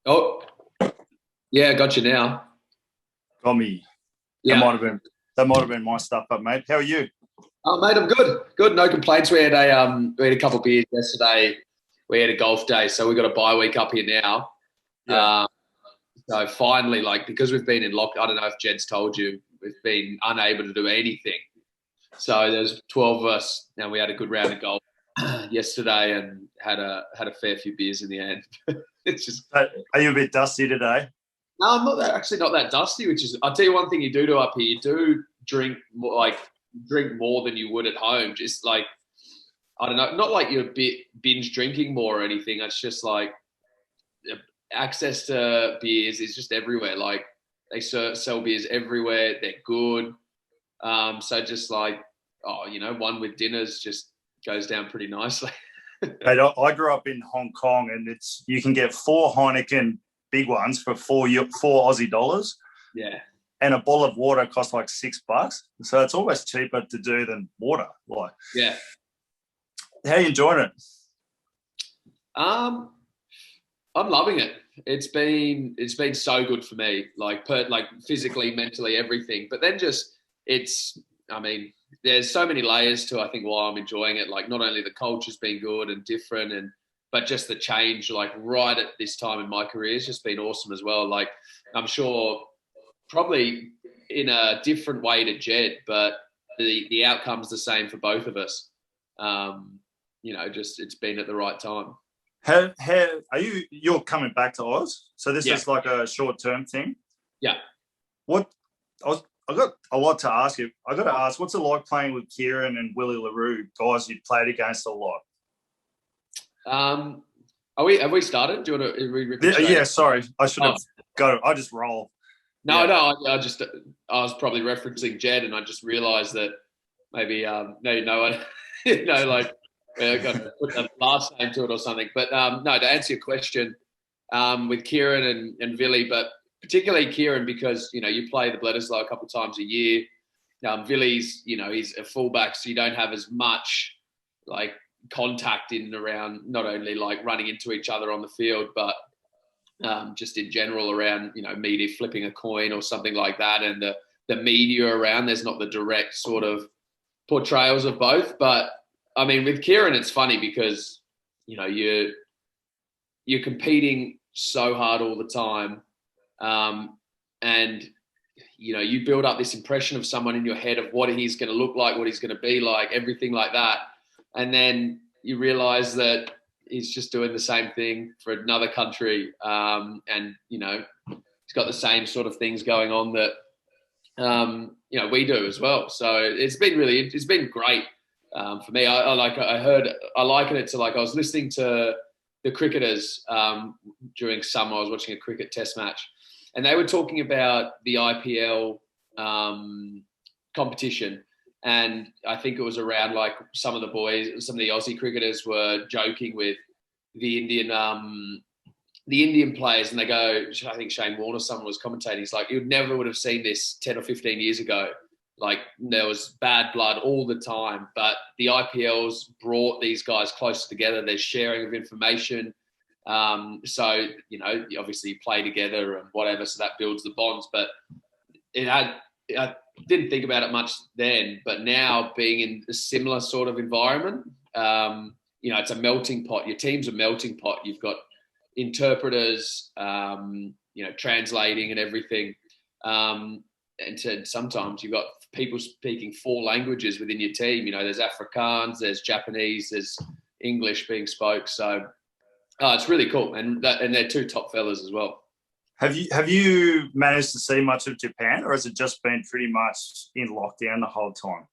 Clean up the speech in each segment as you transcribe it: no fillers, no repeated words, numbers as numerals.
Oh, yeah, got you now. Got me. That Yeah. might have been that might have been my stuff up, mate. How are you? Oh, mate, I'm good. Good, no complaints. We had a couple of beers yesterday. We had a golf day, so we got a bye week up here now. Yeah. So finally, like because we've been in lock, I don't know if Jed's told you, we've been unable to do anything. So there's 12 of us, and we had a good round of golf yesterday, and had a fair few beers in the end. It's just Are you a bit dusty today? no, I'm actually not that dusty. Which is, I'll tell you one thing you do up here. You do drink more, like drink more than you would at home. Just like I don't know, not like you're binge drinking more or anything. It's just like access to beers is just everywhere. Like they sell beers everywhere. They're good. So just like one with dinners just goes down pretty nicely. Mate, I grew up in Hong Kong, and you can get four Heineken big ones for four Aussie dollars, Yeah. and a bottle of water costs like $6. So it's always cheaper to do than water. Like, Yeah. how are you enjoying it? Um, I'm loving it. It's been so good for me, like physically, mentally, everything. But then just it's, I mean, there's so many layers to I think why I'm enjoying it. Like not only the culture's been good and different, but just the change, like right at this time in my career, has just been awesome as well. Like I'm sure probably in a different way to Jed, but the outcome's the same for both of us. Just it's been at the right time. How are you? You're coming back to Oz, so this Yeah, is like a short-term thing. yeah. What I got a lot to ask you. I got to ask, what's it like playing with Kieran and Willie LaRue, guys you played against a lot? Have we started? Do you want to rip straight? Yeah, sorry, I should Oh, have got. I just roll. no, Yeah, no. I was probably referencing Jed, and I just realised that maybe maybe no one, like got to put the last name to it or something. But no, to answer your question, with Kieran and Villy, but particularly Kieran because you play the Bledisloe a couple of times a year. Villy's he's a fullback, so you don't have as much like contact in and around not only like running into each other on the field, but just in general around media flipping a coin or something like that, and the media around. There's not the direct sort of portrayals of both, but I mean with Kieran, it's funny because you're competing so hard all the time, and you build up this impression of someone in your head of what he's going to look like, what he's going to be like, everything like that, and then you realize that he's just doing the same thing for another country, and he's got the same sort of things going on that we do as well. So it's been great for me. I liken it to like I was listening to the cricketers during summer. I was watching a cricket test match, and they were talking about the IPL competition. And I think it was around like some of the Aussie cricketers were joking with the Indian players, and they go, I think Shane Warne or someone was commentating. He's like, you never would have seen this 10 or 15 years ago. Like there was bad blood all the time, but the IPLs brought these guys closer together. There's sharing of information. So, you obviously play together and whatever, so that builds the bonds. But I didn't think about it much then, but now being in a similar sort of environment, it's a melting pot. Your team's a melting pot. You've got interpreters, translating and everything. And sometimes you've got people speaking four languages within your team. There's Afrikaans, there's Japanese, there's English being spoke. So it's really cool. And they're two top fellas as well. Have you managed to see much of Japan, or has it just been pretty much in lockdown the whole time?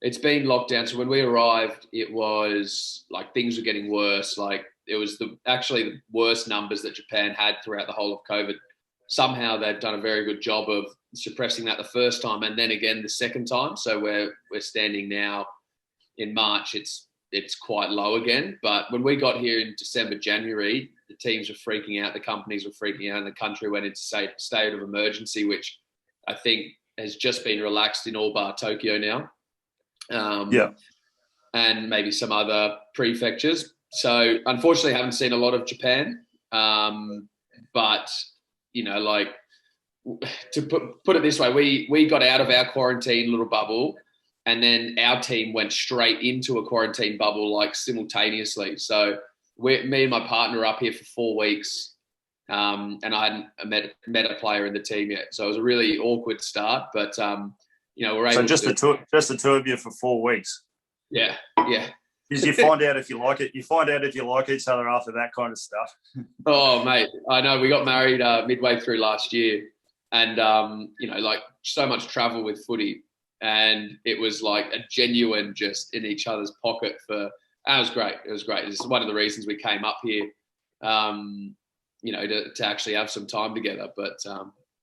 It's been locked down. So when we arrived, it was like things were getting worse. Like it was actually the worst numbers that Japan had throughout the whole of COVID. Somehow they've done a very good job of suppressing that the first time and then again the second time. So where we're standing now in March, it's quite low again. But when we got here in December, January, the teams were freaking out, the companies were freaking out, and the country went into state of emergency, which I think has just been relaxed in all bar Tokyo now. Yeah. And maybe some other prefectures. So unfortunately, I haven't seen a lot of Japan. but like, to put it this way, we got out of our quarantine little bubble, and then our team went straight into a quarantine bubble like simultaneously. So me and my partner are up here for 4 weeks, and I hadn't met a player in the team yet. So it was a really awkward start, but we're able. So just the two of you for 4 weeks. Yeah. Because you find out if you like it. You find out if you like each other after that kind of stuff. Oh, mate, I know. We got married midway through last year, and like so much travel with footy, and it was like a genuine just in each other's pocket for. It was great. It was great. It's one of the reasons we came up here, to actually have some time together. But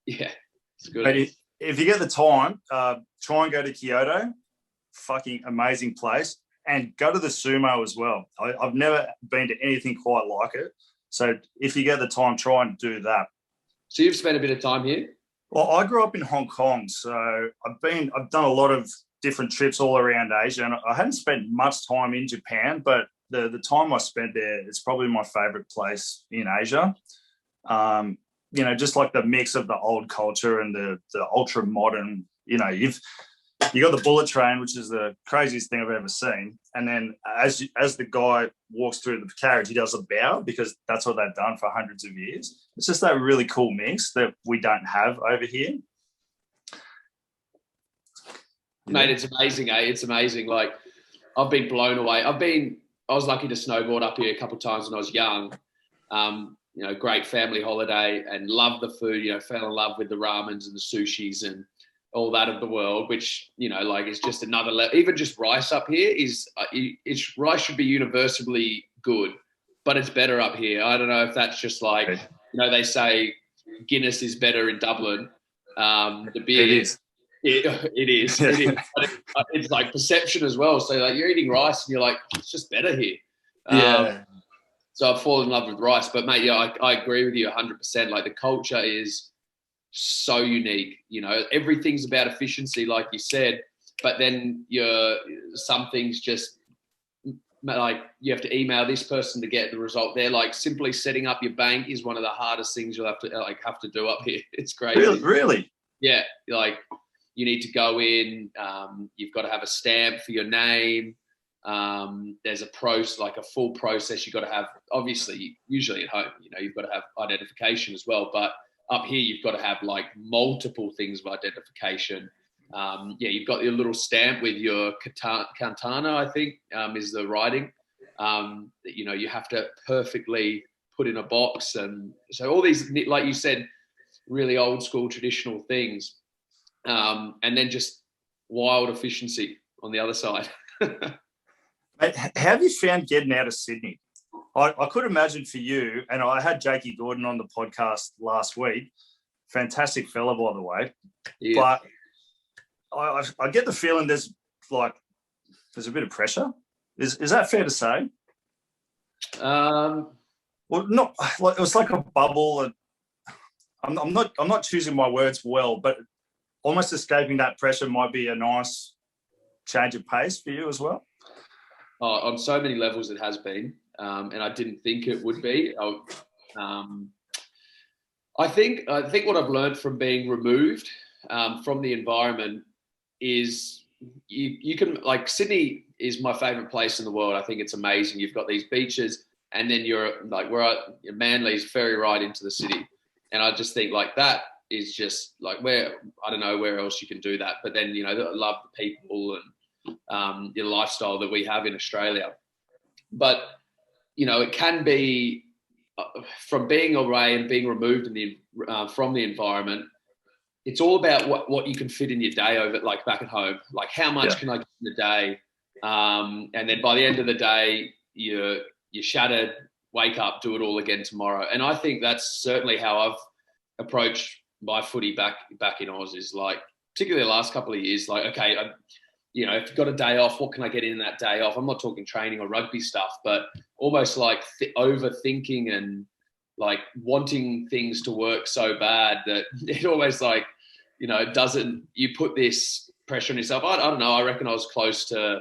yeah, it's good. But if you get the time, try and go to Kyoto. Fucking amazing place. And go to the sumo as well. I've never been to anything quite like it. So if you get the time, try and do that. So you've spent a bit of time here? Well, I grew up in Hong Kong, so I've done a lot of different trips all around Asia, and I hadn't spent much time in Japan, but the time I spent there, it's probably my favorite place in Asia. Just like the mix of the old culture and the ultra modern. You got the bullet train, which is the craziest thing I've ever seen. And then as the guy walks through the carriage, he does a bow because that's what they've done for hundreds of years. It's just that really cool mix that we don't have over here. Mate, it's amazing, eh? It's amazing. Like, I've been blown away. I was lucky to snowboard up here a couple of times when I was young. Great family holiday, and loved the food, fell in love with the ramens and the sushis and all that of the world, which, is just another level. Even just rice up here rice should be universally good, but it's better up here. I don't know if that's just like, they say Guinness is better in Dublin. The beer it is. It is. But it's like perception as well. So like you're eating rice and you're like, it's just better here. Yeah. So I've fallen in love with rice. But mate, yeah, I agree with you 100%. Like the culture is so unique. Everything's about efficiency, like you said. But then some things just like you have to email this person to get the result. They're like simply setting up your bank is one of the hardest things you'll have to do up here. It's crazy. Really? Yeah, like you need to go in. You've got to have a stamp for your name. There's a full process. You've got to have, obviously, usually at home, you've got to have identification as well. But up here, you've got to have like multiple things of identification. You've got your little stamp with your katana, I think, is the writing that, you have to perfectly put in a box. And so all these, like you said, really old school traditional things. And then just wild efficiency on the other side. Mate, how have you found getting out of Sydney? I could imagine for you, and I had Jakey Gordon on the podcast last week. Fantastic fella, by the way. Yeah. But I get the feeling there's a bit of pressure. Is that fair to say? Well, not like it was like a bubble, and I'm not choosing my words well, but almost escaping that pressure might be a nice change of pace for you as well. Oh, on so many levels it has been, and I didn't think it would be. I think what I've learned from being removed from the environment is you can, like, Sydney is my favourite place in the world. I think it's amazing. You've got these beaches, and then you're like Manly's ferry ride into the city, and I just think like that is just like where I don't know where else you can do that. But then I love the people and the lifestyle that we have in Australia. But it can be from being away and being removed from the environment. It's all about what you can fit in your day over, like back at home. Like how much can I get in a day? And then by the end of the day, you're shattered. Wake up, do it all again tomorrow. And I think that's certainly how I've approached my footy back in Oz. Is like, particularly the last couple of years, like, okay, if you've got a day off, what can I get in that day off? I'm not talking training or rugby stuff, but almost like overthinking and like wanting things to work so bad that it always like, doesn't, you put this pressure on yourself. I don't know. I reckon I was close to,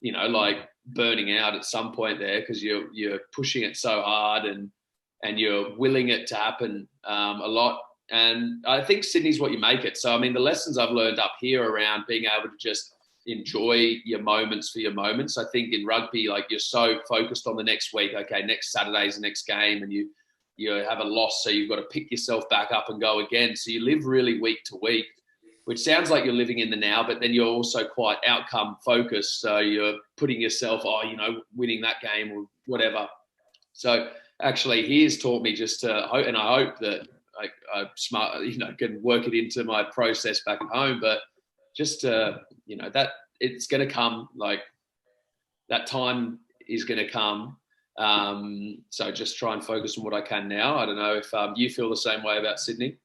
like burning out at some point there because you're pushing it so hard and and you're willing it to happen a lot. And I think Sydney's what you make it. So, I mean, the lessons I've learned up here around being able to just enjoy your moments for your moments. I think in rugby, like, you're so focused on the next week. Okay, next Saturday's the next game, and you have a loss, so you've got to pick yourself back up and go again. So you live really week to week, which sounds like you're living in the now, but then you're also quite outcome focused. So you're putting yourself, winning that game or whatever. So actually, he has taught me just to hope, and I hope that I'm smart, can work it into my process back at home. But just that it's going to come, like, that time is going to come. So just try and focus on what I can now. I don't know if you feel the same way about Sydney.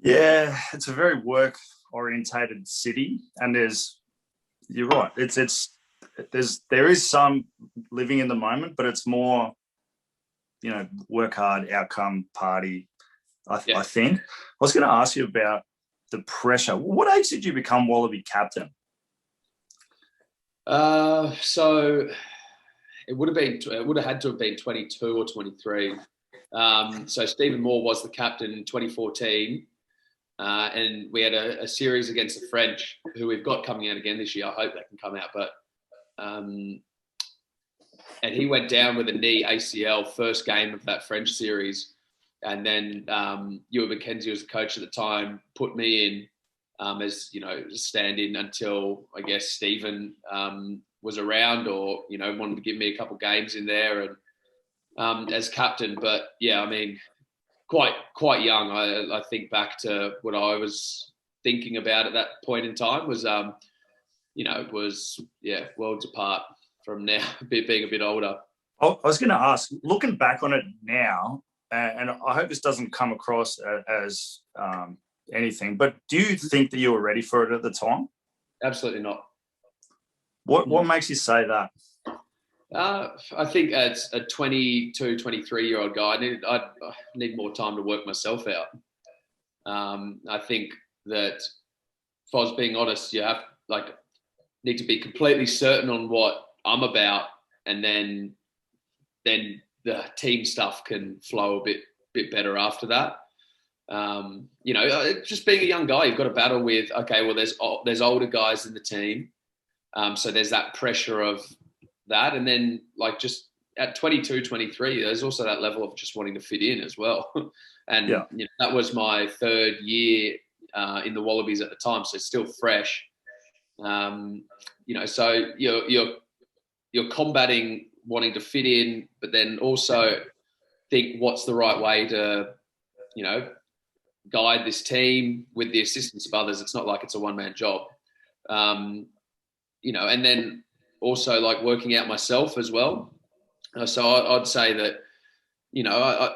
Yeah, it's a very work orientated city, and you're right. There is some living in the moment, but it's more, work hard, outcome, party. I think. I was going to ask you about the pressure. What age did you become Wallaby captain? So it would have had to have been 22 or 23. So Stephen Moore was the captain in 2014. And we had a series against the French, who we've got coming out again this year. I hope that can come out. But and he went down with a knee ACL first game of that French series. And then Ewan McKenzie was the coach at the time, put me in as, stand-in until, I guess, Stephen was around, or, wanted to give me a couple of games in there and as captain. But, yeah, I mean, quite young. I think back to what I was thinking about at that point in time was, worlds apart from now, being a bit older. I was going to ask, looking back on it now, and I hope this doesn't come across as anything, but do you think that you were ready for it at the time? Absolutely not. What makes you say that? I think as a 22, 23-year-old guy, I need more time to work myself out. I think that, if I was being honest, you have need to be completely certain on what I'm about, and then the team stuff can flow a bit better after that. Just being a young guy, you've got to battle with, okay, well, there's older guys in the team. So there's that pressure of that. And then, just at 22, 23, there's also that level of just wanting to fit in as well. And that was my third year in the Wallabies at the time, so it's still fresh. So you're combating wanting to fit in, but then also think what's the right way to, guide this team with the assistance of others. It's not like it's a one-man job, and then also working out myself as well. So I'd say that, I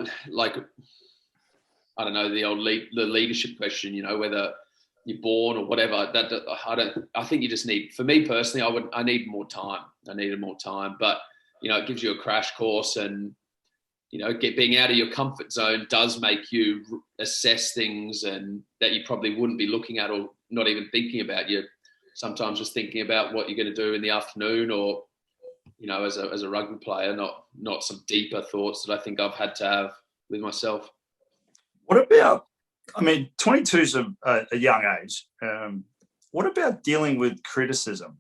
don't know, the leadership question, whether you're born or whatever, I think you just need, for me personally, I need more time. I needed more time, but, it gives you a crash course, and, being out of your comfort zone does make you assess things and that you probably wouldn't be looking at or not even thinking about. You're sometimes just thinking about what you're going to do in the afternoon, or, as a rugby player, not some deeper thoughts that I think I've had to have with myself. What about, 22 is a young age. What about dealing with criticism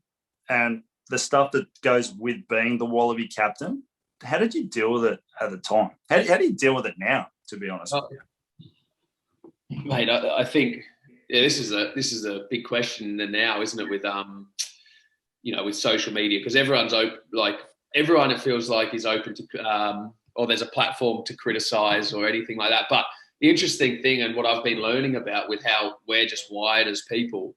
and the stuff that goes with being the Wallaby captain? How did you deal with it at the time? How do you deal with it now, to be honest? Mate, I think this is a big question now, isn't it? With with social media, because everyone's open, everyone, it feels like, is open to or there's a platform to criticize or anything like that. But the interesting thing, and what I've been learning about with how we're just wired as people,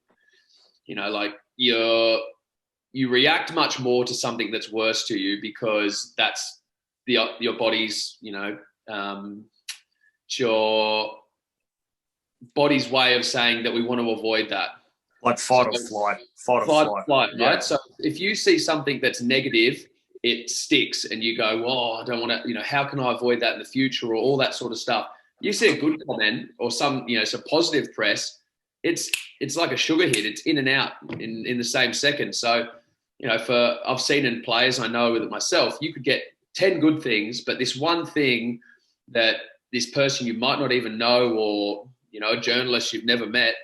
you react much more to something that's worse to you, because that's your body's, your body's way of saying that we want to avoid that. Like fight or flight, right? Yeah. So if you see something that's negative, it sticks, and you go, "Oh, I don't want to." How can I avoid that in the future, or all that sort of stuff. You see a good comment or some positive press, it's like a sugar hit. It's in and out in the same second. So, I've seen in players, I know with it myself, you could get 10 good things, but this one thing that this person you might not even know, or, you know, a journalist you've never met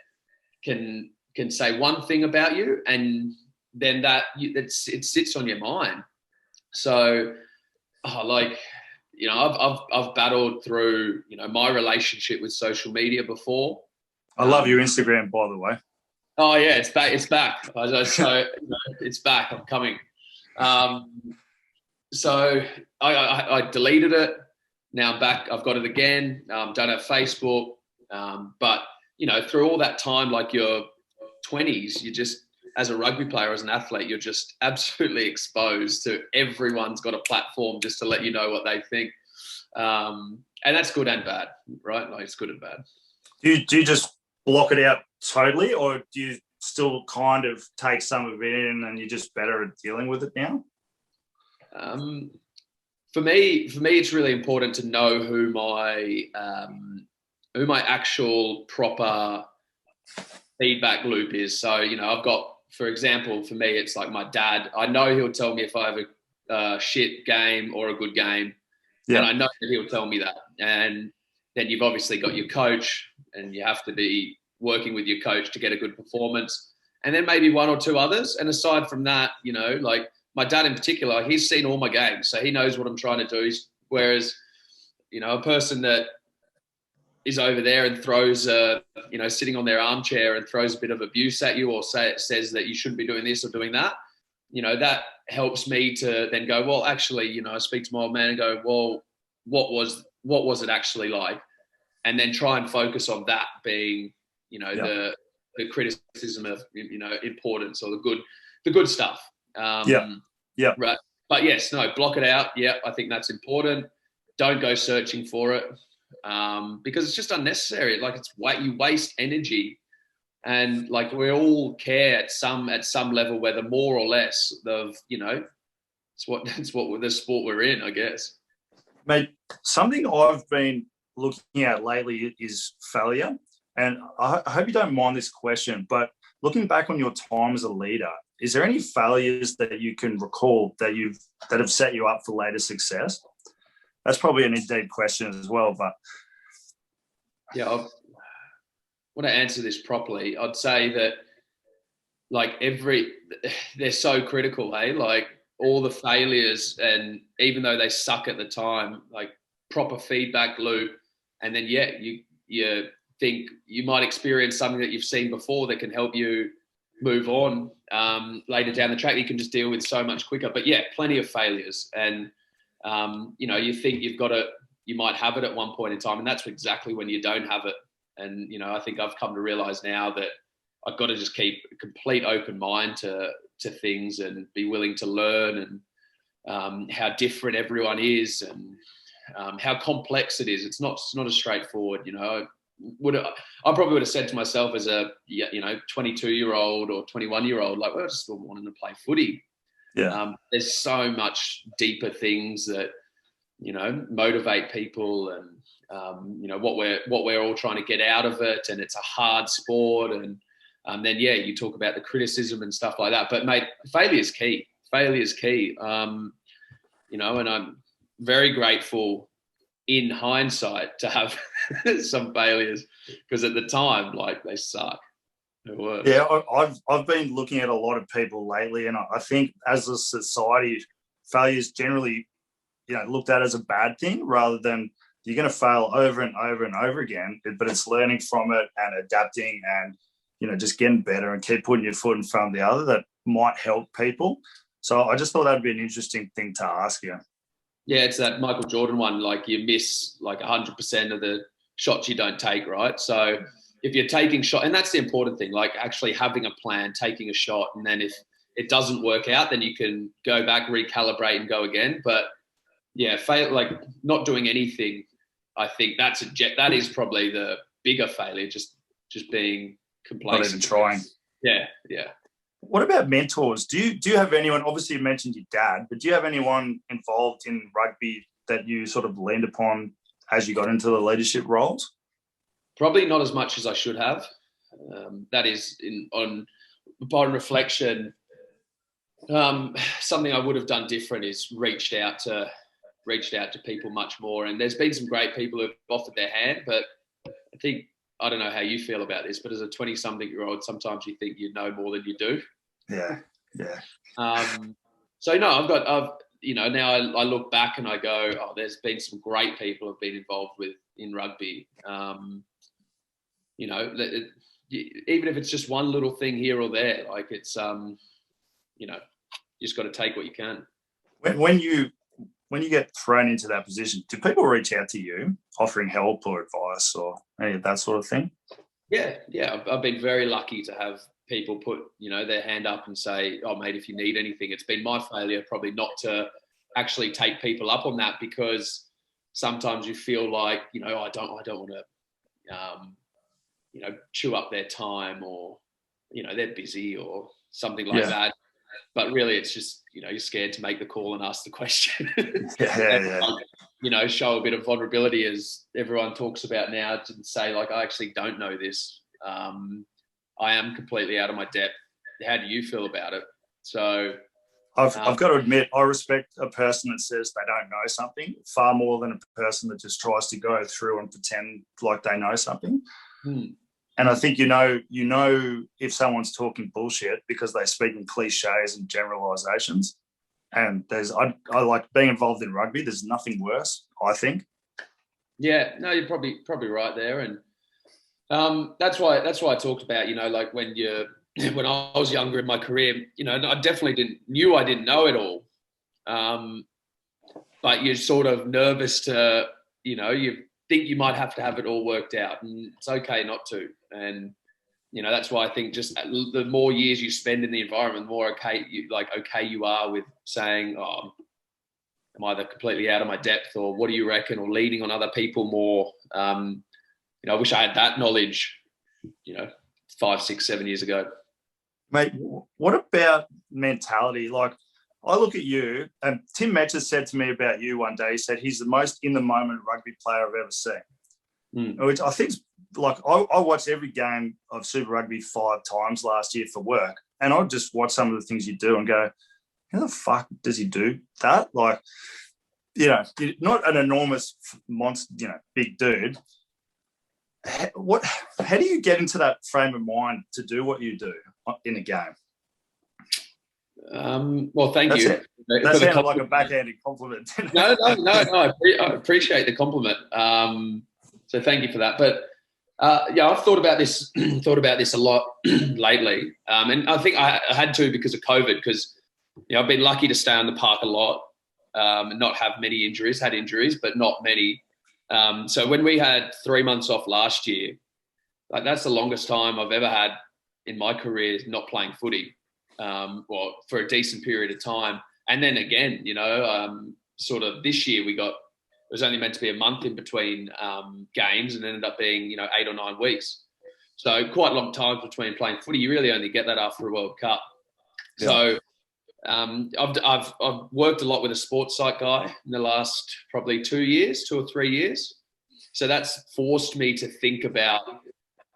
can say one thing about you, and then it sits on your mind. So, like, you know, I've battled through, you know, my relationship with social media before. I love your Instagram, by the way. Oh yeah, it's back. It's back. So you know, it's back. I'm coming. So I deleted it. Now I'm back. I've got it again. Don't have Facebook. But you know, through all that time, like your 20s, you just, as a rugby player, as an athlete, you're just absolutely exposed to everyone's got a platform just to let you know what they think. And that's good and bad, right? Like, it's good and bad. Do you just block it out totally, or do you still kind of take some of it in and you're just better at dealing with it now? For me, it's really important to know who my actual proper feedback loop is. So, you know, I've got, for example, for me, it's like my dad. I know he'll tell me if I have a shit game or a good game. Yeah. And I know that he'll tell me that. And then you've obviously got your coach, and you have to be working with your coach to get a good performance. And then maybe one or two others. And aside from that, you know, like my dad in particular, he's seen all my games, so he knows what I'm trying to do. Whereas, you know, a person that is over there and throws, you know, sitting on their armchair and throws a bit of abuse at you, or says that you shouldn't be doing this or doing that, you know, that helps me to then go, well, actually, you know, I speak to my old man and go, well, what was it actually like? And then try and focus on that being, you know, the criticism of, you know, importance, or the good stuff. Right. But yes, no, block it out. Yeah, I think that's important. Don't go searching for it, because it's just unnecessary. Like, you waste energy, and like, we all care at some level, whether more or less of, you know, it's what the sport we're in, I guess. Mate, something I've been looking at lately is failure. And I hope you don't mind this question, but looking back on your time as a leader, is there any failures that you can recall that have set you up for later success? That's probably an in-deep question as well, but yeah, I want to answer this properly. I'd say that, like, they're so critical, hey? Like, all the failures, and even though they suck at the time, like, proper feedback loop, and then you think you might experience something that you've seen before that can help you move on later down the track. You can just deal with so much quicker. But yeah, plenty of failures, and you know, you think you might have it at one point in time, and that's exactly when you don't have it. And you know, I think I've come to realize now that I've got to just keep a complete open mind to things, and be willing to learn, and how different everyone is, and how complex it is. It's not as straightforward, you know. I probably would have said to myself as a 22-year-old or 21-year-old, like, well, I just wanted to play footy. Yeah. There's so much deeper things that, you know, motivate people, and you know, what we're all trying to get out of it, and it's a hard sport, and then you talk about the criticism and stuff like that. But mate, failure is key. You know, and I'm very grateful in hindsight to have some failures, because at the time, like, they suck. Yeah, I've been looking at a lot of people lately, and I think as a society, failure is generally, you know, looked at as a bad thing, rather than you're going to fail over and over and over again, but it's learning from it and adapting, and, you know, just getting better and keep putting your foot in front of the other that might help people. So I just thought that'd be an interesting thing to ask you. Yeah, it's that Michael Jordan one. Like, you miss like 100% of the shots you don't take, right? So if you're taking shot, and that's the important thing, like actually having a plan, taking a shot, and then if it doesn't work out, then you can go back, recalibrate, and go again. But yeah, like not doing anything, I think that is probably the bigger failure. Just being complacent. Not even trying. Yeah. What about mentors? Do you have anyone? Obviously, you mentioned your dad, but do you have anyone involved in rugby that you sort of leaned upon as you got into the leadership roles? Probably not as much as I should have. That is, upon reflection, something I would have done different is reached out to reached out to people much more. And there's been some great people who've offered their hand, but I think, I don't know how you feel about this, but as a 20-something-year-old, sometimes you think you know more than you do. Yeah. So no, I've now I look back and I go, oh, there's been some great people who've been involved in rugby. Even if it's just one little thing here or there, like it's, you just got to take what you can. When you get thrown into that position, do people reach out to you offering help or advice or any of that sort of thing? Yeah. I've been very lucky to have people put, their hand up and say, oh, mate, if you need anything. It's been my failure probably not to actually take people up on that, because sometimes you feel like, I don't want to, chew up their time, or, they're busy or something like that. But really, it's just, you're scared to make the call and ask the question. Show a bit of vulnerability, as everyone talks about now, to say, like, I actually don't know this. I am completely out of my depth. How do you feel about it? So I've got to admit, I respect a person that says they don't know something far more than a person that just tries to go through and pretend like they know something. And I think you know if someone's talking bullshit because they speak in cliches and generalizations. And I like being involved in rugby. There's nothing worse, I think. Yeah, no, you're probably right there, and that's why I talked about, like when I was younger in my career, I definitely didn't know it all, but you're sort of nervous to, you think you might have to have it all worked out, and it's okay not to. And that's why I think just the more years you spend in the environment, the more okay you are with saying, oh, I'm either completely out of my depth, or what do you reckon, or leaning on other people more. I wish I had that knowledge, 5, 6, 7 years ago. Mate, what about mentality? Like, I look at you, and Tim Metcher said to me about you one day, he said he's the most in-the-moment rugby player I've ever seen. Which I think, like, I watched every game of Super Rugby 5 times last year for work, and I just watch some of the things you do and go, how the fuck does he do that? Like, you're not an enormous monster, big dude. How do you get into that frame of mind to do what you do in a game? Well, thank you. That sounded like a backhanded compliment. No. I appreciate the compliment. So thank you for that. But I've thought about this a lot lately, and I think I had to because of COVID. Because I've been lucky to stay on the park a lot and not have many injuries. Had injuries, but not many. So when we had 3 months off last year, like that's the longest time I've ever had in my career not playing footy, for a decent period of time. And then again, sort of this year it was only meant to be a month in between games, and ended up being 8 or 9 weeks. So quite long times between playing footy. You really only get that after a World Cup. Yeah. So I've worked a lot with a sports site guy in the last probably 2 or 3 years. So that's forced me to think about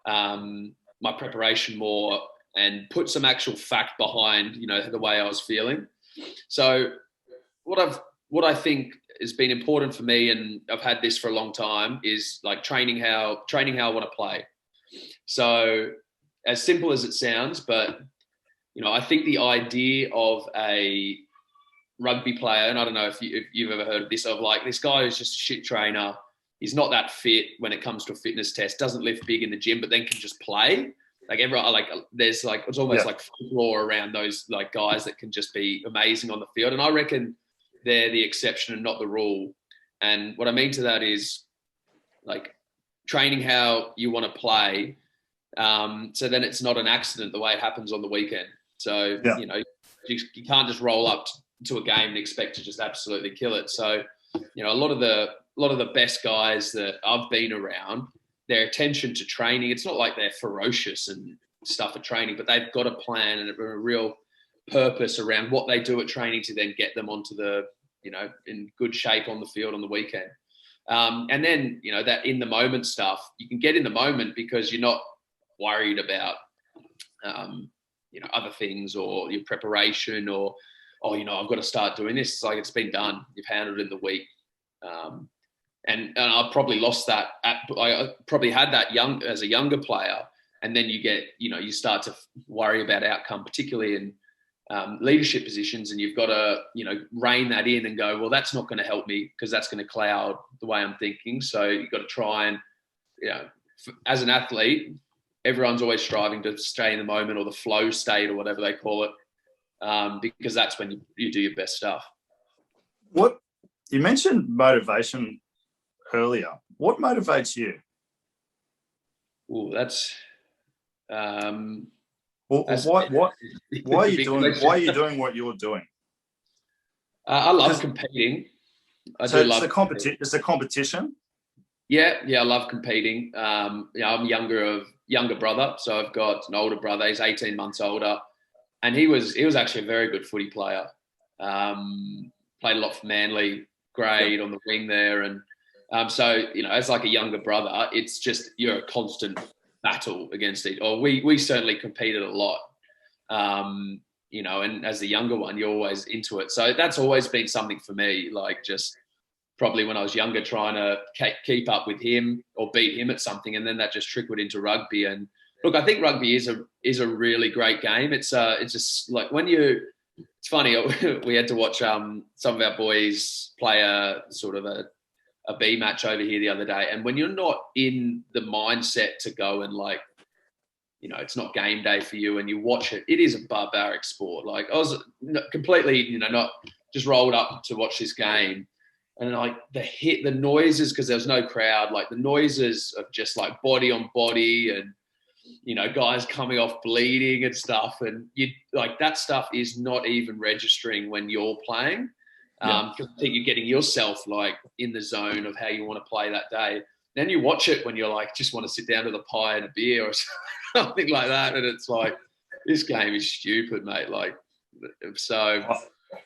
my preparation more and put some actual fact behind, the way I was feeling. So what I think has been important for me, and I've had this for a long time, is like training how I want to play. So as simple as it sounds, but I think the idea of a rugby player, and I don't know if you've ever heard of this, of like this guy who's just a shit trainer, he's not that fit when it comes to a fitness test, doesn't lift big in the gym, but then can just play. Like everyone, there's like, it's almost like folklore around those like guys that can just be amazing on the field. And I reckon they're the exception and not the rule. And what I mean to that is like training how you want to play. So then it's not an accident the way it happens on the weekend. So, you can't just roll up to a game and expect to just absolutely kill it. So, a lot of the best guys that I've been around, their attention to training, it's not like they're ferocious and stuff at training, but they've got a plan and a real purpose around what they do at training to then get them onto the, in good shape on the field on the weekend. And then, that in the moment stuff, you can get in the moment because you're not worried about, other things or your preparation or, I've got to start doing this. It's like, it's been done. You've handled it in the week. And I probably lost that. I probably had that as a younger player, and then you start to worry about outcome, particularly in leadership positions, and you've got to rein that in and go, well, that's not going to help me because that's going to cloud the way I'm thinking. So you've got to try and as an athlete, everyone's always striving to stay in the moment or the flow state or whatever they call it, because that's when you do your best stuff. What you mentioned motivation earlier. What motivates you? Oh, that's. Why are you doing what you're doing? I love competing. It's a competition. Yeah, I love competing. I'm younger brother, so I've got an older brother. He's 18 months older, and he was actually a very good footy player. Played a lot for Manly, grade on the wing there, and so as like a younger brother, it's just you're a constant battle against it. Or we certainly competed a lot, and as the younger one, you're always into it. So that's always been something for me, like just probably when I was younger, trying to keep up with him or beat him at something, and then that just trickled into rugby. And look, I think rugby is a really great game. It's just like it's funny. We had to watch some of our boys play a sort of a B match over here the other day, and when you're not in the mindset to go and it's not game day for you, and you watch it, it is a barbaric sport. Like I was completely, not just rolled up to watch this game. And like the noises, because there was no crowd, like the noises of just like body on body and, guys coming off bleeding and stuff. And that stuff is not even registering when you're playing. I think you're getting yourself like in the zone of how you want to play that day. Then you watch it when you're like, just want to sit down with a pie and a beer or something like that. And it's like, this game is stupid, mate. Like, so...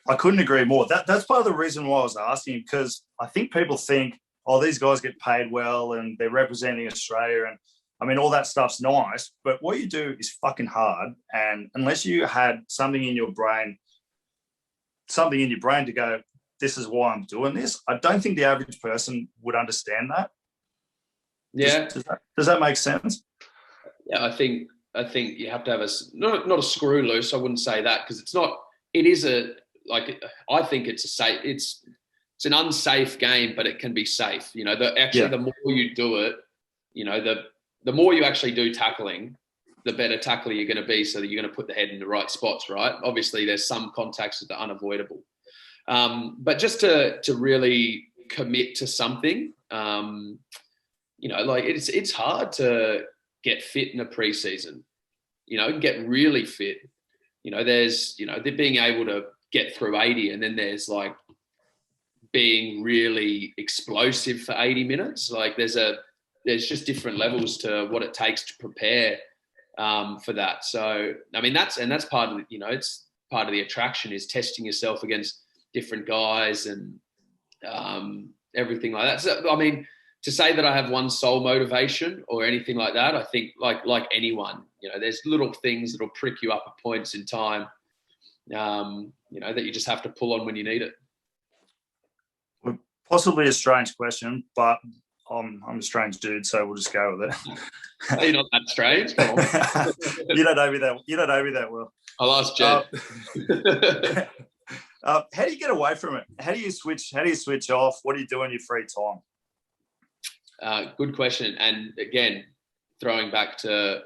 I couldn't agree more. That's part of the reason why I was asking, because I think people think, these guys get paid well and they're representing Australia, and I mean, all that stuff's nice, but what you do is fucking hard. And unless you had something in your brain to go, this is why I'm doing this, I don't think the average person would understand that. Yeah. Does that make sense? Yeah, I think you have to have not a screw loose. I wouldn't say that, because it's not. It is I think it's an unsafe game, but it can be safe. The more you do it, the more you actually do tackling, the better tackler you're going to be, so that you're going to put the head in the right spots, right? Obviously, there's some contacts that are unavoidable. But just to really commit to something, it's hard to get fit in a preseason, get really fit. There's, they're being able to get through 80, and then there's like being really explosive for 80 minutes. Like there's just different levels to what it takes to prepare for that. So, I mean, that's part of it's part of the attraction, is testing yourself against different guys and everything like that. So, I mean, to say that I have one sole motivation or anything like that, I think like anyone, there's little things that'll prick you up at points in time, that you just have to pull on when you need it. Possibly a strange question, but I'm a strange dude, so we'll just go with it. You're not that strange. Come on. You don't know me that well. I'll ask Jed. How do you get away from it? How do you switch off? What do you do in your free time? Good question. And again, throwing back to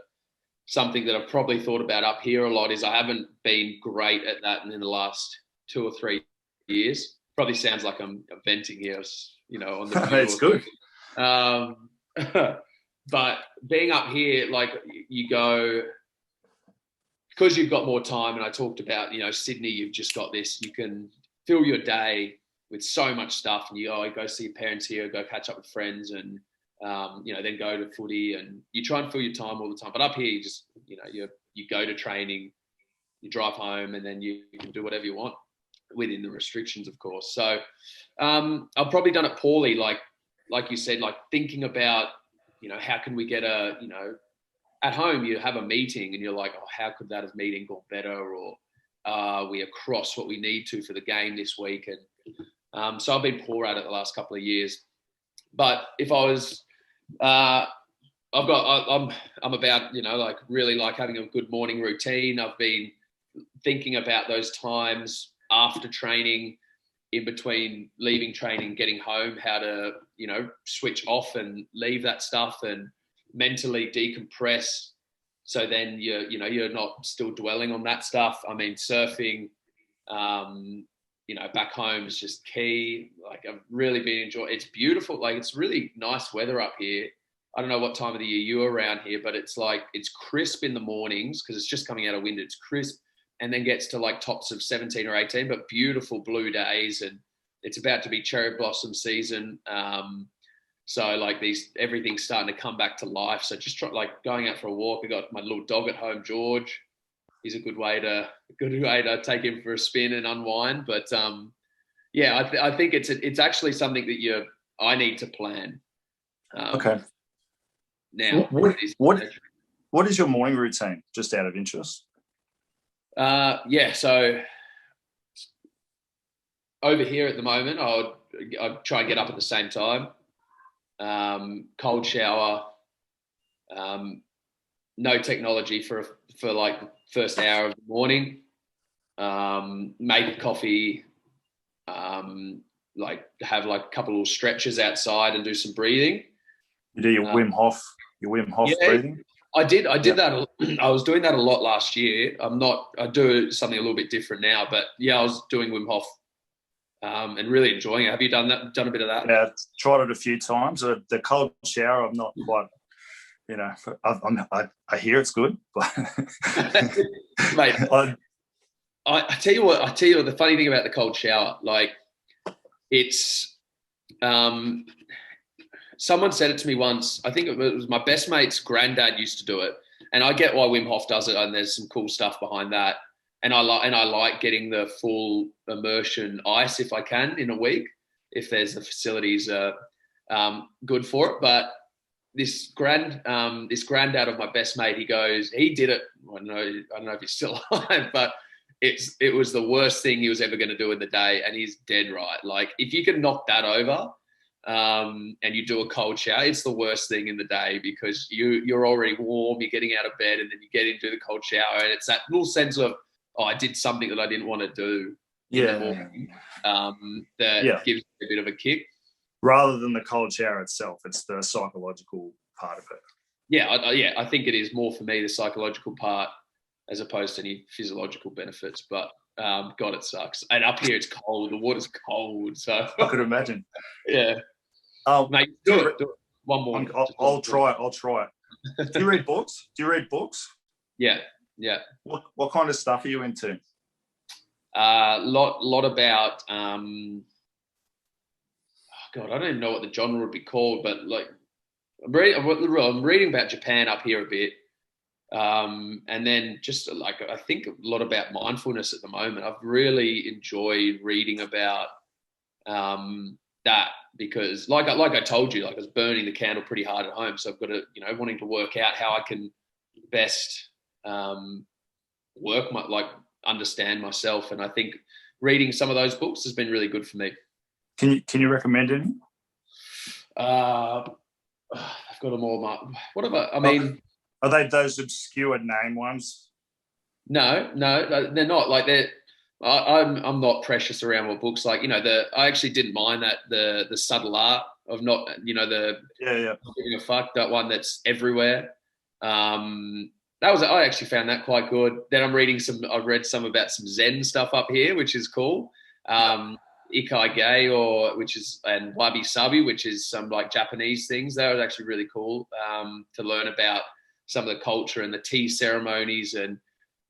something that I've probably thought about up here a lot, is I haven't been great at that in the last 2 or 3 years. Probably sounds like I'm venting here, on the It's good. But being up here, like you go, because you've got more time, and I talked about, Sydney, you've just got this, you can fill your day with so much stuff, and you go see your parents here, go catch up with friends, and then go to footy, and you try and fill your time all the time. But up here, you just you go to training, you drive home, and then you can do whatever you want within the restrictions, of course. So I've probably done it poorly, like you said, like thinking about how can we get at home you have a meeting and you're like, how could that have meeting gone better, or are we across what we need to for the game this week? And So I've been poor at it the last couple of years. But if I was, I'm about, like really like having a good morning routine. I've been thinking about those times after training, in between leaving training, getting home, how to, switch off and leave that stuff and mentally decompress. So then you're not still dwelling on that stuff. I mean, surfing, back home is just key. Like I've really been enjoying. It's beautiful. Like it's really nice weather up here. I don't know what time of the year you're around here, but it's crisp in the mornings because it's just coming out of winter. It's crisp, and then gets to like tops of 17 or 18, but beautiful blue days, and it's about to be cherry blossom season. So like everything's starting to come back to life. So just going out for a walk. I got my little dog at home, George. He's a good way to take him for a spin and unwind. But I think it's actually something that I need to plan. Okay. Now, what is your morning routine? Just out of interest. So over here at the moment, I'd try and get up at the same time. Cold shower. No technology for like the first hour of the morning. Make coffee. Have like a couple of stretches outside and do some breathing. You do your Wim Hof breathing. I did that. I was doing that a lot last year. I do something a little bit different now, but I was doing Wim Hof and really enjoying it. Have you done a bit of that? Yeah, I've tried it a few times. The cold shower, I'm not quite, I hear it's good, but mate, I tell you what, the funny thing about the cold shower, like it's, someone said it to me once. I think it was my best mate's granddad used to do it, and I get why Wim Hof does it, and there's some cool stuff behind that. And I like getting the full immersion ice if I can in a week, if there's the facilities good for it. But this granddad of my best mate, he did it. I don't know if he's still alive, but it was the worst thing he was ever going to do in the day, and he's dead right. Like if you can knock that over. And you do a cold shower, it's the worst thing in the day because you're already warm, you're getting out of bed, and then you get into the cold shower, and it's that little sense of, I did something that I didn't want to do in the morning, that gives you a bit of a kick. Rather than the cold shower itself, it's the psychological part of it. I think it is more for me, the psychological part, as opposed to any physiological benefits. But God, it sucks. And up here it's cold. The water's cold, so I could imagine. Yeah. Mate, do it. One more. I'll try it. Do you read books? Yeah. What kind of stuff are you into? Lot about God, I don't even know what the genre would be called, but like I'm reading about Japan up here a bit. And then just like I think a lot about mindfulness at the moment. I've really enjoyed reading about that because like I told you, like I was burning the candle pretty hard at home. So I've got to, wanting to work out how I can best understand myself. And I think reading some of those books has been really good for me. Can you recommend any? I've got them all. I mean, are they those obscure name ones? No, they're not. Like I'm not precious around what books like. I actually didn't mind that the subtle art of not, not giving a fuck. That one that's everywhere. I actually found that quite good. Then I've read some about some Zen stuff up here, which is cool. Ikigai and Wabi Sabi, which is some like Japanese things. That was actually really cool to learn about some of the culture and the tea ceremonies. And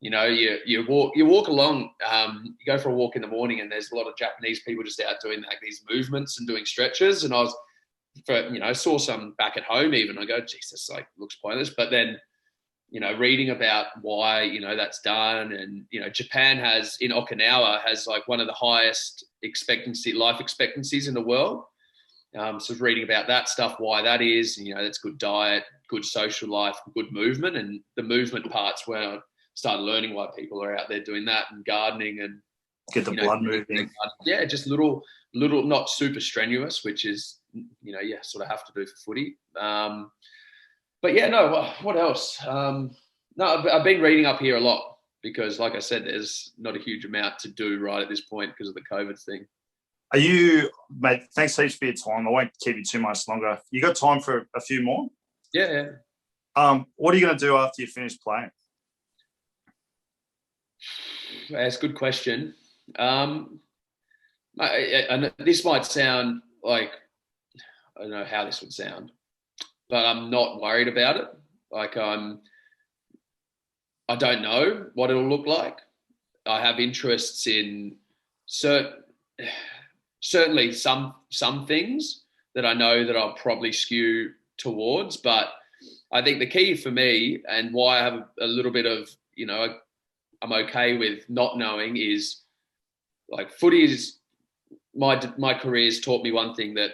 you walk along, you go for a walk in the morning, and there's a lot of Japanese people just out doing like these movements and doing stretches. And I saw some back at home even. I go, Jesus, like looks pointless. But then reading about why that's done, and Japan in Okinawa has like one of the highest life expectancies in the world. So reading about that stuff, why that is, that's good diet, good social life, good movement. And the movement part's where I started learning why people are out there doing that, and gardening and Get the blood moving. Yeah, just little, not super strenuous, which is, sort of have to do for footy. But yeah, no, what else? No, I've been reading up here a lot because, like I said, there's not a huge amount to do right at this point because of the COVID thing. Are you, mate, thanks heaps for your time. I won't keep you too much longer. You got time for a few more? Yeah. What are you going to do after you finish playing? That's a good question. And this might sound like, I don't know how this would sound, but I'm not worried about it. Like I don't know what it'll look like. I have interests in certainly some things that I know that I'll probably skew towards, but I think the key for me and why I have a little bit of, I'm okay with not knowing is like footy is my career's taught me one thing that,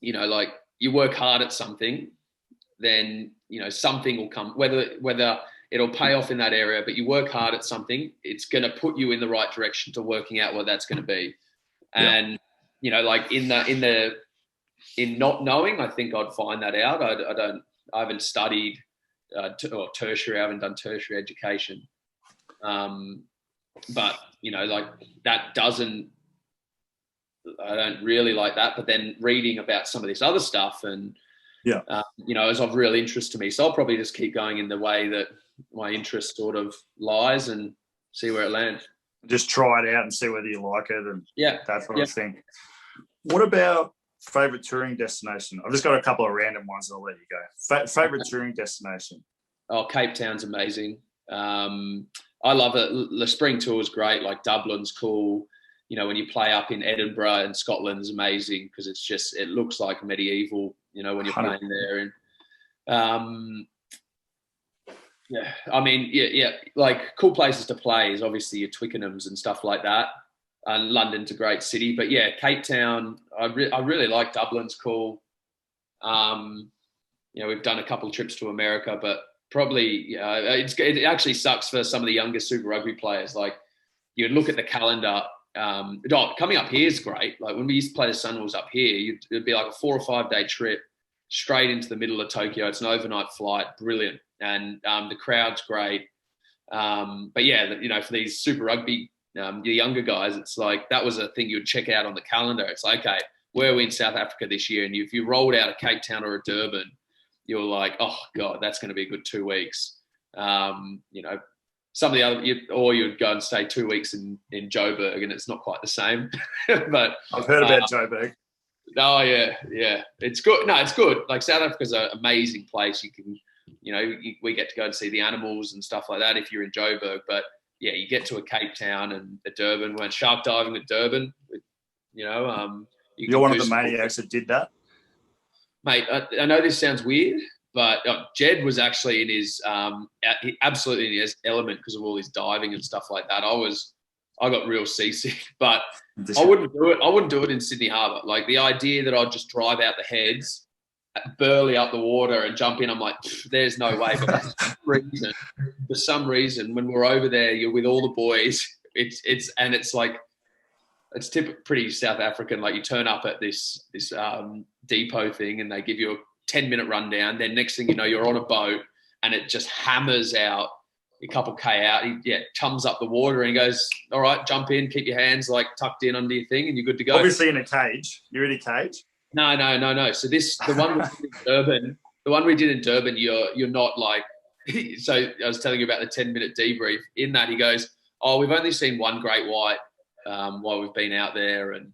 like you work hard at something, then, something will come, whether it'll pay off in that area, but you work hard at something, it's going to put you in the right direction to working out what that's going to be. And, like in not knowing, I think I'd find that out. I haven't studied tertiary, I haven't done tertiary education. But, like that I don't really like that, but then reading about some of this other stuff and, is of real interest to me. So I'll probably just keep going in the way that my interest sort of lies and see where it lands. Just try it out and see whether you like it and that sort of thing. What about favourite touring destination? I've just got a couple of random ones and I'll let you go. Favourite touring destination? Oh, Cape Town's amazing. I love it. The spring tour is great. Like Dublin's cool. When you play up in Edinburgh and Scotland's amazing because it looks like medieval, when you're playing there. And like cool places to play is obviously your Twickenhams and stuff like that. And London's a great city, but yeah, Cape Town, I really like. Dublin's cool. We've done a couple of trips to America, but probably it actually sucks for some of the younger Super Rugby players. Like you look at the calendar. Coming up here is great. Like when we used to play the Sunwolves up here, it'd be like a 4 or 5 day trip straight into the middle of Tokyo. It's an overnight flight, brilliant, and the crowd's great. But yeah, for these Super Rugby, your younger guys, it's like that was a thing you'd check out on the calendar. It's like, okay, where are we in South Africa this year? And if you rolled out of Cape Town or a Durban, you're like, oh God, that's going to be a good 2 weeks. Some of the other, or you'd go and stay 2 weeks in Joburg, and it's not quite the same. But I've heard about Joburg. Oh yeah, it's good. No, it's good. Like South Africa's an amazing place. You can, we get to go and see the animals and stuff like that if you're in Joburg. But yeah, you get to a Cape Town and a Durban. Went shark diving at Durban. You're one of the maniacs that did that, mate. I know this sounds weird. But Jed was actually in his absolutely in his element because of all his diving and stuff like that. I got real seasick, but I wouldn't do it. I wouldn't do it in Sydney Harbour. Like the idea that I'd just drive out the heads, burly up the water and jump in. I'm like, there's no way. But for some reason, when we're over there, you're with all the boys. It's like it's pretty South African. Like you turn up at this depot thing, and they give you a 10-minute rundown. Then next thing you know, you're on a boat and it just hammers out a couple K out. He chums up the water and he goes, all right, jump in, keep your hands like tucked in under your thing and you're good to go. Obviously in a cage. You're in a cage? No. So the one we did in Durban, you're not like, so I was telling you about the 10-minute debrief. In that he goes, oh, we've only seen one great white while we've been out there. And,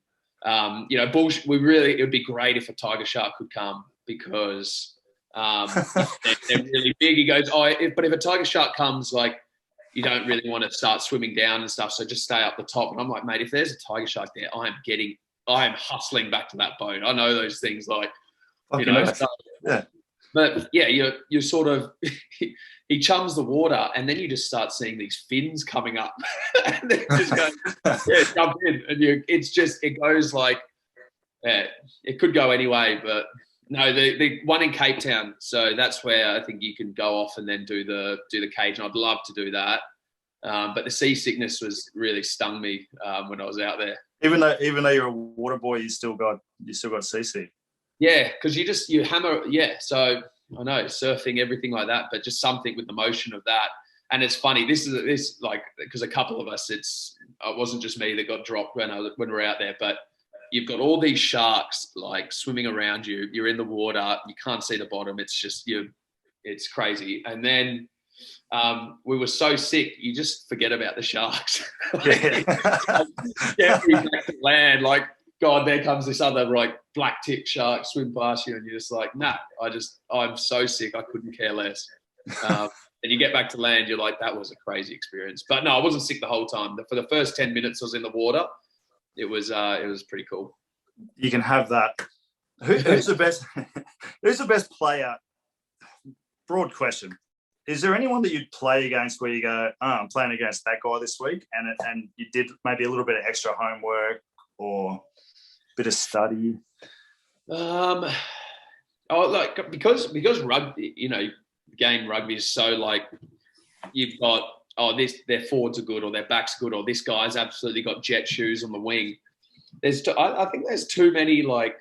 bullshit. It would be great if a tiger shark could come, because they're really big. He goes, but if a tiger shark comes, like you don't really want to start swimming down and stuff, so just stay up the top. And I'm like, mate, if there's a tiger shark there, I am hustling back to that boat. I know those things, like yeah. But yeah, you're sort of he chums the water, and then you just start seeing these fins coming up, and then just go, jump in, and it goes like, it could go anyway, but. No, the one in Cape Town. So that's where I think you can go off and then do the cage, and I'd love to do that. But the seasickness was really stung me when I was out there. Even though you're a water boy, you still got seasick. Yeah, because you hammer. Yeah, so I know surfing, everything like that, but just something with the motion of that. And it's funny. This like because a couple of us, it wasn't just me that got dropped when we're out there, but you've got all these sharks like swimming around you. You're in the water. You can't see the bottom. It's just it's crazy. And then we were so sick, you just forget about the sharks. Yeah. Get me back to land. Like, God, there comes this other like black tip shark swim past you, and you're just like, nah. I'm so sick. I couldn't care less. And you get back to land, you're like, that was a crazy experience. But no, I wasn't sick the whole time. For the first 10 minutes I was in the water, it was pretty cool. You can have that. Who's the best? Who's the best player? Broad question. Is there anyone that you'd play against where you go, I'm playing against that guy this week, and you did maybe a little bit of extra homework or a bit of study? Because rugby, game rugby is so like you've got their forwards are good or their backs are good or this guy's absolutely got jet shoes on the wing. I think there's too many like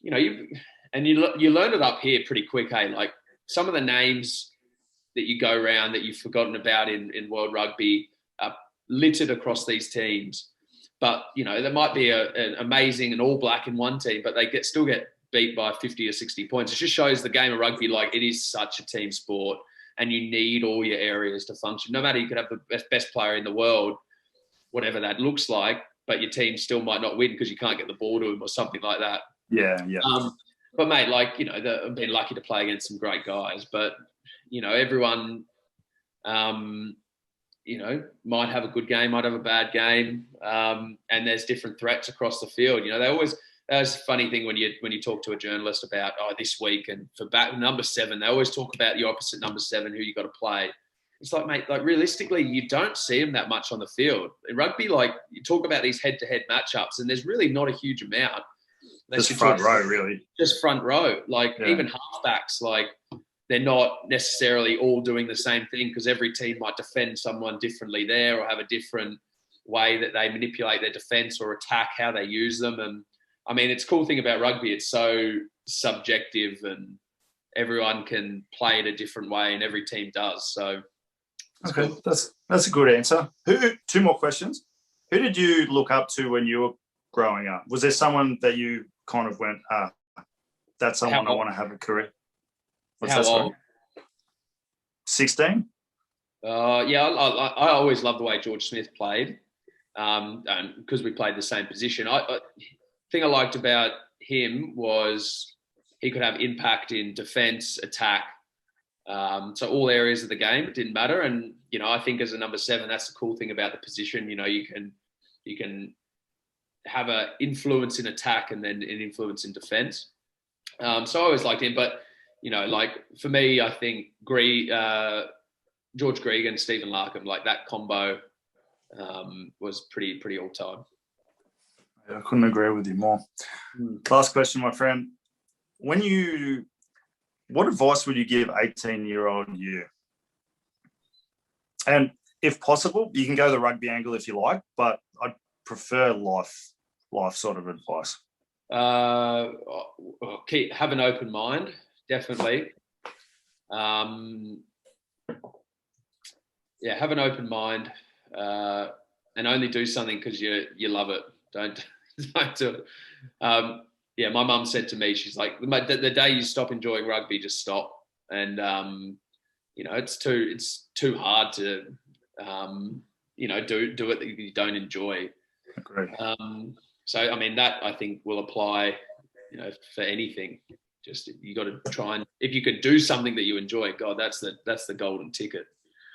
you learn it up here pretty quick. Hey, like some of the names that you go around that you've forgotten about in World Rugby are littered across these teams. But there might be an amazing and all black in one team, but they still get beat by 50 or 60 points. It just shows the game of rugby, like it is such a team sport and you need all your areas to function. No matter, you could have the best player in the world, whatever that looks like, but your team still might not win because you can't get the ball to him or something like that. Yeah. But mate, like, I've been lucky to play against some great guys, but everyone, might have a good game, might have a bad game. And there's different threats across the field. That's a funny thing when you talk to a journalist about this week and for number 7, they always talk about your opposite number 7 who you got to play. It's like, mate, like realistically, you don't see them that much on the field. In rugby, like you talk about these head-to-head matchups, and there's really not a huge amount. Just front row, really. Just front row. Like even halfbacks, like they're not necessarily all doing the same thing because every team might defend someone differently there or have a different way that they manipulate their defence or attack, how they use them. And I mean, it's a cool thing about rugby. It's so subjective and everyone can play it a different way and every team does. So, okay, cool. That's a good answer. 2 more questions. Who did you look up to when you were growing up? Was there someone that you kind of went, that's someone I want to have a career? How old? 16? I always loved the way George Smith played and because we played the same position. Thing I liked about him was he could have impact in defence, attack, so all areas of the game. It didn't matter. And I think as a number 7, that's the cool thing about the position. You can have an influence in attack and then an influence in defence. So I always liked him. But like for me, I think George Greig and Stephen Larkham, like that combo, was pretty all time. I couldn't agree with you more. Last question, my friend. What advice would you give 18-year-old you? And if possible, you can go the rugby angle if you like, but I'd prefer life sort of advice. Have an open mind, definitely. Have an open mind and only do something because you love it. Don't do it. My mum said to me, she's like, the day you stop enjoying rugby, just stop. And it's too hard to do it that you don't enjoy. Agree. So I mean that I think will apply, for anything. Just you got to try and if you could do something that you enjoy, God, that's the golden ticket.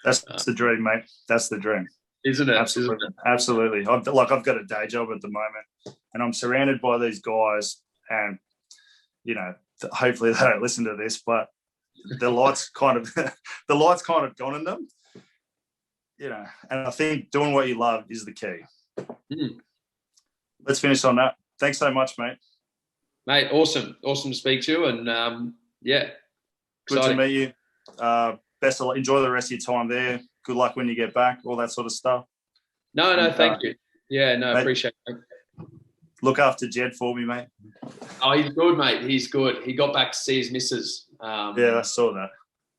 That's the dream, mate. That's the dream. Isn't it? Absolutely. Isn't it? Absolutely. I've got a day job at the moment and I'm surrounded by these guys and, hopefully they don't listen to this, but the light's kind of gone in them, and I think doing what you love is the key. Let's finish on that. Thanks so much, mate. Mate, awesome to speak to you and, good to meet you. Best of luck. Enjoy the rest of your time there. good luck when you get back, all that sort of stuff. No, thank you. Yeah, no, mate, appreciate it. Look after Jed for me, mate. Oh, he's good, mate. He's good. He got back to see his missus. Yeah, I saw that.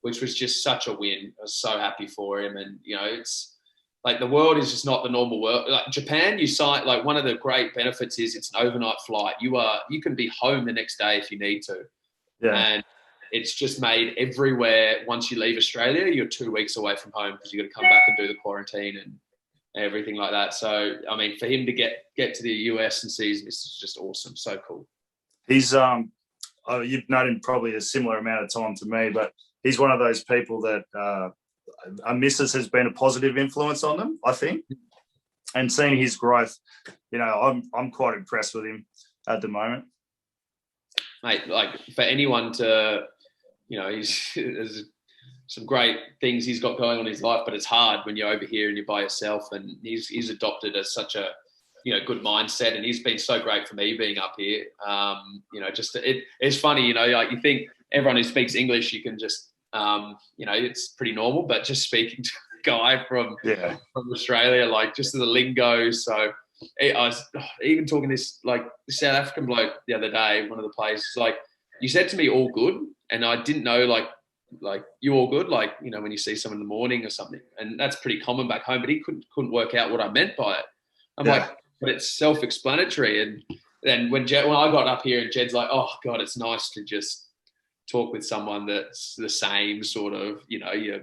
Which was just such a win. I was so happy for him. And, you know, it's like the world is just not the normal world. Like Japan, like one of the great benefits is it's an overnight flight. You can be home the next day if you need to. Yeah. And it's just made everywhere. Once you leave Australia, you're 2 weeks away from home because you've got to come back and do the quarantine and everything like that. So, I mean, for him to get to the US and see his missus is just awesome. So cool. He's you've known him probably a similar amount of time to me, but he's one of those people that a missus has been a positive influence on them, I think. And seeing his growth, you know, I'm quite impressed with him at the moment. Mate, like for anyone to, you know, there's some great things he's got going on in his life, but it's hard when you're over here and you're by yourself. And he's adopted as such a, you know, good mindset, and he's been so great for me being up here. You know, just it's funny, you know, like you think everyone who speaks English, you can just, you know, it's pretty normal, but just speaking to a guy from Australia, like just the lingo. So I was even talking to this like South African bloke the other day, one of the players, like you said to me, all good, and I didn't know like you all good, like, you know, when you see someone in the morning or something, and that's pretty common back home, but he couldn't work out what I meant by it. I'm like, but it's self-explanatory. And then when I got up here and Jed's like, oh God, it's nice to just talk with someone that's the same sort of, you know, you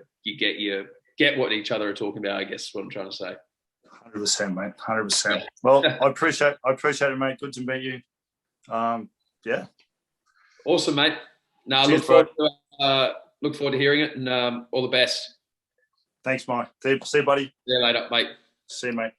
get what each other are talking about, I guess is what I'm trying to say. 100%, mate. 100%. Well, I appreciate it, mate. Good to meet you. Yeah. Awesome, mate. No, look forward to hearing it, and all the best. Thanks, Mike. See you, buddy. See you later, mate. See you, mate.